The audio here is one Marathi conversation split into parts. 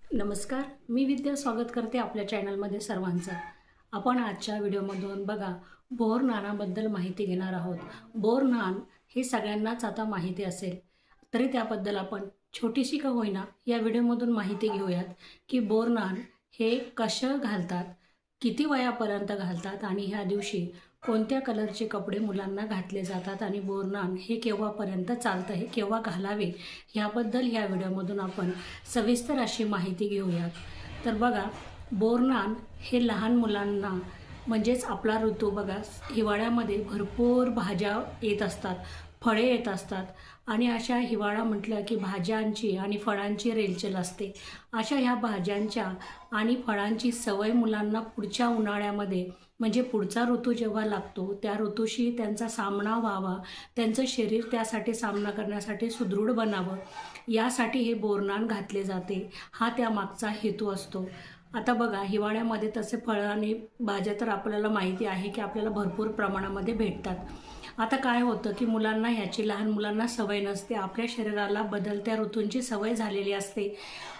नमस्कार, मी विद्या स्वागत करते आपल्या चॅनलमध्ये सर्वांचं। आपण आजच्या व्हिडिओमधून बघा बोर नाणाबद्दल माहिती घेणार आहोत। बोर नाण हे सगळ्यांनाच आता माहिती असेल, तरी त्याबद्दल आपण छोटीशी का होईना या व्हिडिओमधून माहिती घेऊयात की बोर नाण हे कसं घालतात, किती वयापर्यंत घालतात आणि ह्या दिवशी कोणत्या कलरचे कपडे मुलांना घातले जातात आणि बोर नाण हे केव्हापर्यंत चालतं, हे केव्हा घालावे ह्याबद्दल ह्या व्हिडिओमधून आपण सविस्तर अशी माहिती घेऊयात। तर बघा, बोर नाण हे लहान मुलांना म्हणजेच आपला ऋतू बघा, हिवाळ्यामध्ये भरपूर भाज्या येत असतात, फळे येत असतात आणि अशा हिवाळा म्हटलं की भाज्यांची आणि फळांची रेलचेल असते। अशा ह्या भाज्यांच्या आणि फळांची सवय मुलांना पुढच्या उन्हाळ्यामध्ये म्हणजे पुढचा ऋतू जेव्हा लागतो त्या ऋतूशी त्यांचा सामना व्हावा, त्यांचं शरीर त्यासाठी सामना करण्यासाठी सुदृढ बनावं, यासाठी हे बोर नाण घातले जाते। हा त्यामागचा हेतू असतो। आता बघा, हिवाळ्यामध्ये तसे फळं आणि भाज्या तर आपल्याला माहिती आहे की आपल्याला भरपूर प्रमाणामध्ये भेटतात। आता काय होतं की मुलांना ह्याची, लहान मुलांना सवय नसते, आपल्या शरीराला बदलत्या ऋतूंची सवय झालेली असते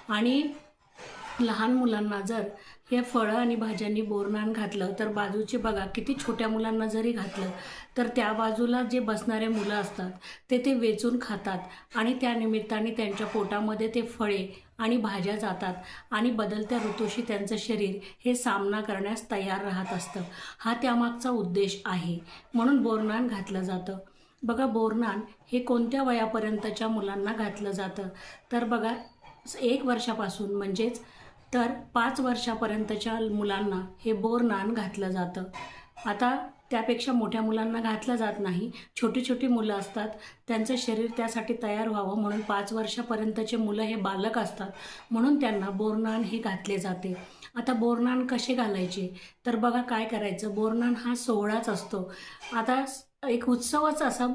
आणि लहान मुलांना जर हे फळं आणि भाज्यांनी बोर नाण घातलं तर बाजूचे बघा, किती छोट्या मुलांना जरी घातलं तर त्या बाजूला जे बसणारे मुलं असतात ते वेचून खातात आणि त्या निमित्ताने त्यांच्या पोटामध्ये ते फळे आणि भाज्या जातात आणि बदलत्या ऋतूशी त्यांचं शरीर हे सामना करण्यास तयार राहत असतं। हा त्यामागचा उद्देश आहे, म्हणून बोर नाण घातलं जातं। बघा, बोर नाण हे कोणत्या वयापर्यंतच्या मुलांना घातलं जातं तर बघा, 1 वर्षापासून म्हणजेच तर 5 वर्षापर्यंतच्या मुलांना हे बोर नाण घातलं जातं। आता त्यापेक्षा मोठ्या मुलांना घातलं जात नाही, छोटी छोटी मुलं असतात, त्यांचं शरीर त्यासाठी तयार व्हावं म्हणून 5 वर्षापर्यंतचे मुलं हे बालक असतात, म्हणून त्यांना बोर नाण हे घातले जाते। आता बोर नाण कसे घालायचे तर बघा, काय करायचं, बोर नाण हा सोहळाच असतो। आता एक उत्सवच असा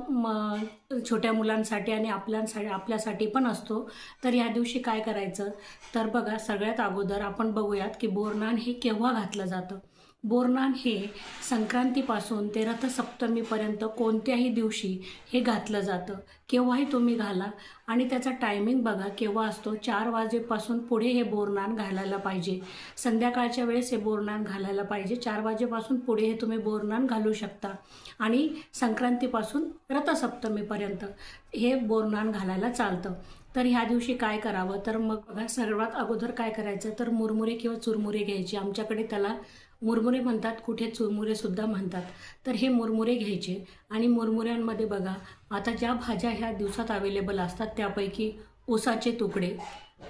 छोट्या मुलांसाठी आणि आपल्यासाठी पण असतो। तर या दिवशी काय करायचं तर बघा, सगळ्यात अगोदर आपण बघूयात की बोर नाण हे केव्हा घातलं जातं। बोर नाण हे संक्रांतीपासून ते रथसप्तमीपर्यंत कोणत्याही दिवशी हे घातलं जातं। केव्हाही तुम्ही घाला आणि त्याचा टायमिंग बघा केव्हा असतो, 4 वाजेपासून पुढे हे बोर नाण घालायला पाहिजे। संध्याकाळच्या वेळेस हे बोर नाण घालायला पाहिजे। 4 वाजेपासून पुढे हे तुम्ही बोर नाण घालू शकता आणि संक्रांतीपासून रथसप्तमीपर्यंत हे बोर नाण घालायला चालतं। तर ह्या दिवशी काय करावं तर मग बघा, सर्वात अगोदर काय करायचं तर मुरमुरे किंवा चुरमुरे घ्यायचे। आमच्याकडे त्याला मुरमुरे म्हणतात, कुठे चुरमुरे सुद्धा म्हणतात। तर हे मुरमुरे घ्यायचे आणि मुरमुऱ्यांमध्ये बघा, आता ज्या भाज्या ह्या दिवसात अवेलेबल असतात त्यापैकी ऊसाचे तुकडे,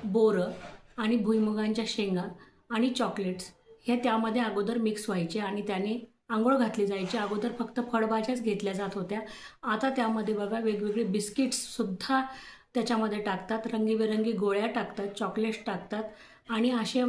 बोरं आणि भुईमुगांच्या शेंगा आणि चॉकलेट्स हे त्यामध्ये अगोदर मिक्स व्हायचे आणि त्याने आंघोळ घातली जायची। अगोदर फक्त फळभाज्याच घेतल्या जात होत्या, आता त्यामध्ये बघा वेगवेगळे बिस्किट्ससुद्धा त्याच्यामध्ये टाकतात, रंगीबेरंगी गोळ्या टाकतात, चॉकलेट्स टाकतात आणि असे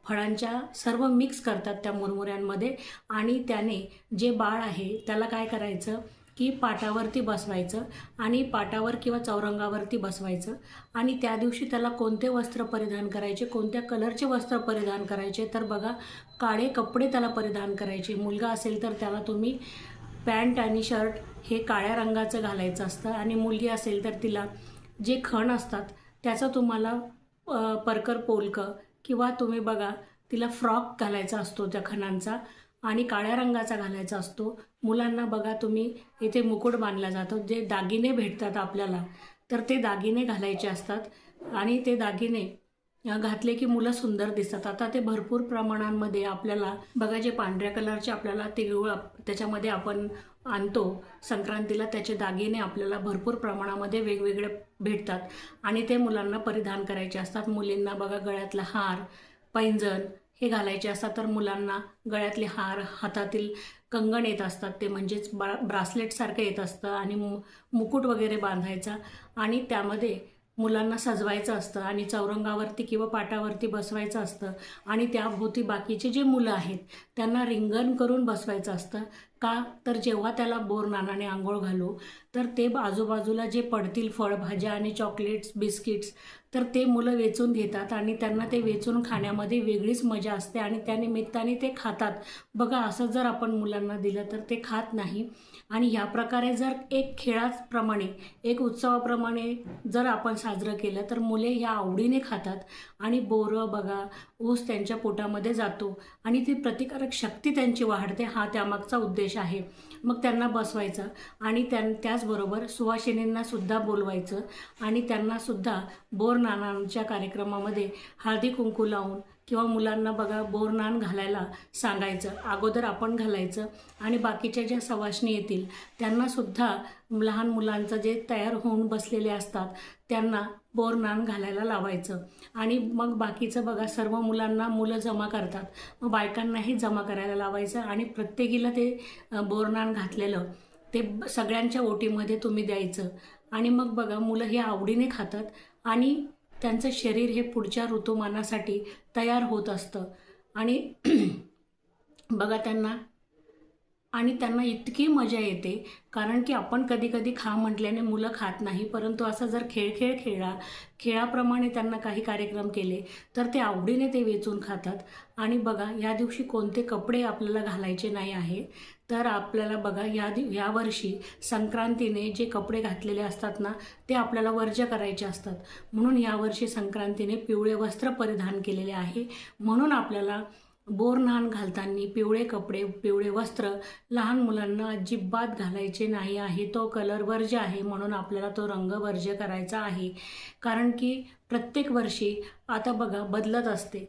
फळांच्या सर्व मिक्स करतात त्या मुरमुऱ्यांमध्ये आणि त्याने जे बाळ आहे त्याला काय करायचं की पाटावरती बसवायचं आणि पाटावर किंवा चौरंगावरती बसवायचं आणि त्या दिवशी त्याला कोणते वस्त्र परिधान करायचे, कोणत्या कलरचे वस्त्र परिधान करायचे तर बघा, काळे कपडे त्याला परिधान करायचे। मुलगा असेल तर त्याला तुम्ही पॅन्ट आणि शर्ट हे काळ्या रंगाचं घालायचं असतं आणि मुलगी असेल तर तिला जे खण असतात त्याचं तुम्हाला परकर पोलकं किंवा तुम्ही बघा तिला फ्रॉक घालायचा असतो त्या खणांचा आणि काळ्या रंगाचा घालायचा असतो। मुलांना बघा, तुम्ही इथे मुकुट बांधला जातो, जे दागिने भेटतात आपल्याला तर ते दागिने घालायचे असतात आणि ते दागिने घातले की मुलं सुंदर दिसतात। आता ते भरपूर प्रमाणांमध्ये आपल्याला बघा, जे पांढऱ्या कलरचे आपल्याला तिळगुळ त्याच्यामध्ये आपण आणतो संक्रांतीला, त्याचे दागिने आपल्याला भरपूर प्रमाणामध्ये वेगवेगळे भेटतात आणि ते मुलांना परिधान करायचे असतात। मुलींना बघा, गळ्यातला हार, पैंजण हे घालायचे असतात, तर मुलांना गळ्यातले हार, हातातील कंगण येत असतात, ते म्हणजेच ब्रासलेटसारखं येत असतं आणि मुकुट वगैरे बांधायचा आणि त्यामध्ये मुलांना सजवायचं असतं आणि चौरंगावरती किंवा पाटावरती बसवायचं असतं आणि त्याभोवती बाकीचे जे मुलं आहेत त्यांना रिंगण करून बसवायचं असतं। का तर जेव्हा त्याला बोर नाणाने आंघोळ घालू तर ते आजूबाजूला जे पडतील फळभाज्या आणि चॉकलेट्स बिस्किट्स तर ते मुलं वेचून घेतात आणि त्यांना ते वेचून खाण्यामध्ये वेगळीच मजा असते आणि त्यानिमित्ताने ते खातात. बघा, असं जर आपण मुलांना दिलं तर ते खात नाही. आणि ह्या प्रकारे जर एक खेळाप्रमाणे एक उत्सवाप्रमाणे जर आपण साजरं केलं तर मुले ह्या आवडीने खातात आणि बोरं बघा ऊस त्यांच्या पोटामध्ये जातो आणि ती प्रतिकारक शक्ती त्यांची वाढते. हा त्यामागचा उद्देश आहे. मग त्यांना बसवायचं आणि त्याचबरोबर सुवासिनींना सुद्धा बोलवायचं आणि त्यांना सुद्धा बोर नानांच्या कार्यक्रमामध्ये हळदी कुंकू लावून किंवा मुलांना बघा बोरनान घालायला सांगायचं. अगोदर आपण घालायचं आणि बाकीच्या ज्या सवाष्णी येतील त्यांनासुद्धा लहान मुलांचं जे तयार होऊन बसलेले असतात त्यांना बोरनान घालायला लावायचं. आणि मग बाकीचं बघा सर्व मुलं जमा करतात. मग बायकांनाही जमा करायला लावायचं आणि प्रत्येकीला ते बोरनान घातलेलं ते सगळ्यांच्या ओटीमध्ये तुम्ही द्यायचं. आणि मग बघा मुलं हे आवडीने खातात आणि त्यांचं शरीर हे पुढच्या ऋतुमानासाठी तयार होत असतं. आणि बघा त्यांना इतकी मजा येते कारण की आपण कधी कधी खा म्हटल्याने मुलं खात नाही, परंतु असं जर खेळाप्रमाणे त्यांना काही कार्यक्रम केले तर ते आवडीने ते वेचून खातात. आणि बघा या दिवशी कोणते कपडे आपल्याला घालायचे नाही आहे तर आपल्याला बघा या वर्षी संक्रांतीने जे कपडे घातलेले असतात ना ते आपल्याला वर्ज्य करायचे असतात. म्हणून यावर्षी संक्रांतीने पिवळे वस्त्र परिधान केलेले आहे. म्हणून आपल्याला बोरनान घालताना पिवळे कपडे पिवळे वस्त्र लहान मुलांना अजिबात घालायचे नाही आहे. तो कलर वर्ज्य आहे म्हणून आपल्याला तो रंग वर्ज्य करायचा आहे. कारण की प्रत्येक वर्षी आता बघा बदलत असते.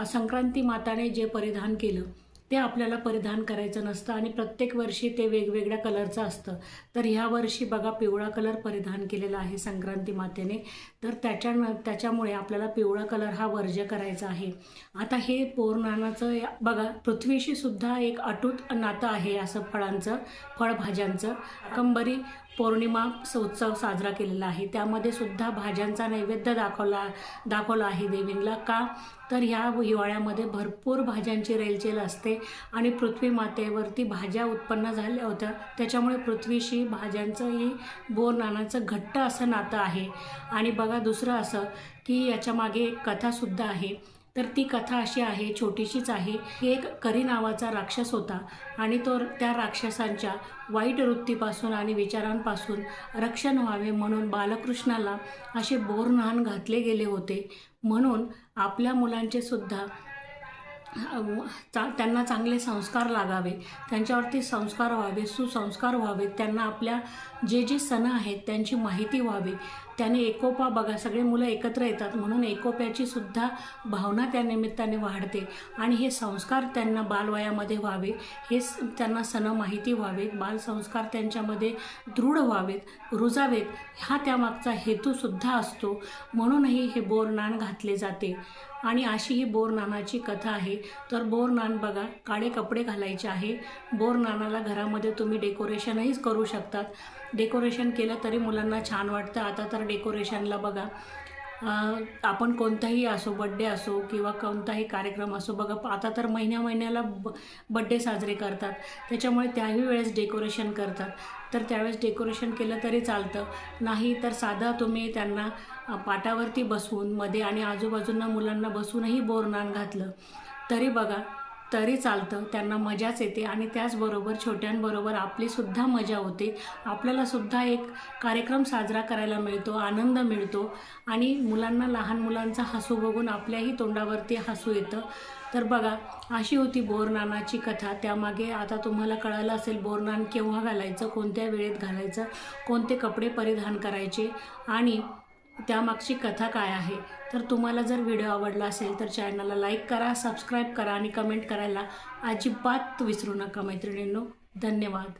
संक्रांती माताने जे परिधान केलं ते आपल्याला परिधान करायचं नसतं आणि प्रत्येक वर्षी ते वेगवेगळ्या कलरचं असतं. तर ह्या वर्षी बघा पिवळा कलर परिधान केलेला आहे संक्रांती मातेने, तर त्याच्यामुळे आपल्याला पिवळा कलर हा वर्ज्य करायचा आहे. आता हे बोरनानाचं बघा पृथ्वीशी सुद्धा एक अटूट नातं आहे. असं फळभाज्यांचं कंबरी पौर्णिमा उत्सव साजरा केलेला आहे. त्यामध्ये सुद्धा भाज्यांचा नैवेद्य दाखवला आहे देवींना. का तर ह्या हिवाळ्यामध्ये भरपूर भाज्यांची रेलचेल असते आणि पृथ्वी मातेवरती भाज्या उत्पन्न झाल्या होत्या, त्याच्यामुळे पृथ्वीशी भाज्यांचंही बोरनानाचं घट्ट असं नातं आहे. आणि बघा दुसरं असं की याच्यामागे एक कथासुद्धा आहे. तर ती कथा अशी आहे, छोटीशीच आहे की एक करी नावाचा राक्षस होता आणि तो त्या राक्षसांच्या वाईट वृत्तीपासून आणि विचारांपासून रक्षण व्हावे म्हणून बालकृष्णाला असे बोरनान घातले गेले होते. म्हणून आपल्या मुलांचे सुद्धा त्यांना चांगले संस्कार लागावे, त्यांच्यावरती संस्कार व्हावे, सुसंस्कार व्हावे, त्यांना आपल्या जे सण आहेत त्यांची माहिती व्हावी. त्याने एकोपा बघा सगळे मुलं एकत्र येतात म्हणून एकोप्याची सुद्धा भावना त्या निमित्ताने वाढते आणि हे संस्कार त्यांना बालवयामध्ये व्हावे, हे त्यांना सण माहिती व्हावेत, बालसंस्कार त्यांच्यामध्ये दृढ व्हावेत, रुजावेत, हा त्यामागचा हेतूसुद्धा असतो. म्हणूनही हे बोरनान घातले जाते. आणि अशी ही बोरनानाची कथा आहे. तर बोरनान बघा काळे कपडे घालायचे आहे. बोरनानाला घरामध्ये तुम्ही डेकोरेशनही करू शकतात. डेकोरेशन केलं तरी मुलांना छान वाटतं. आता तर डेकोरेशनला बघा आपण कोणताही असो, बड्डे असो किंवा कोणताही कार्यक्रम असो बघा, आता तर महिन्याला बड्डे साजरे करतात, त्याच्यामुळे त्याही वेळेस डेकोरेशन करतात. तर त्यावेळेस डेकोरेशन केलं तरी चालतं. नाही तर साधा तुम्ही त्यांना पाटावरती बसवून मध्ये आणि आजूबाजूंना मुलांना बसूनही बोरनान घातलं तरी चालतं. त्यांना मजाच येते आणि त्याचबरोबर छोट्यांबरोबर आपलीसुद्धा मजा होते. आपल्यालासुद्धा एक कार्यक्रम साजरा करायला मिळतो, आनंद मिळतो आणि मुलांना लहान मुलांचा हसू बघून आपल्याही तोंडावरती हसू येतं. तर बघा अशी होती बोरनानाची कथा. त्यामागे आता तुम्हाला कळालं असेल बोरनान केव्हा घालायचं, कोणत्या वेळेत घालायचं, कोणते कपडे परिधान करायचे आणि त्यामागची कथा काय आहे. तर तुम्हाला जर व्हिडिओ आवडला असेल तर चॅनलला लाईक करा, सबस्क्राईब करा आणि कमेंट करायला अजिबात विसरू नका मैत्रिणींनो. धन्यवाद.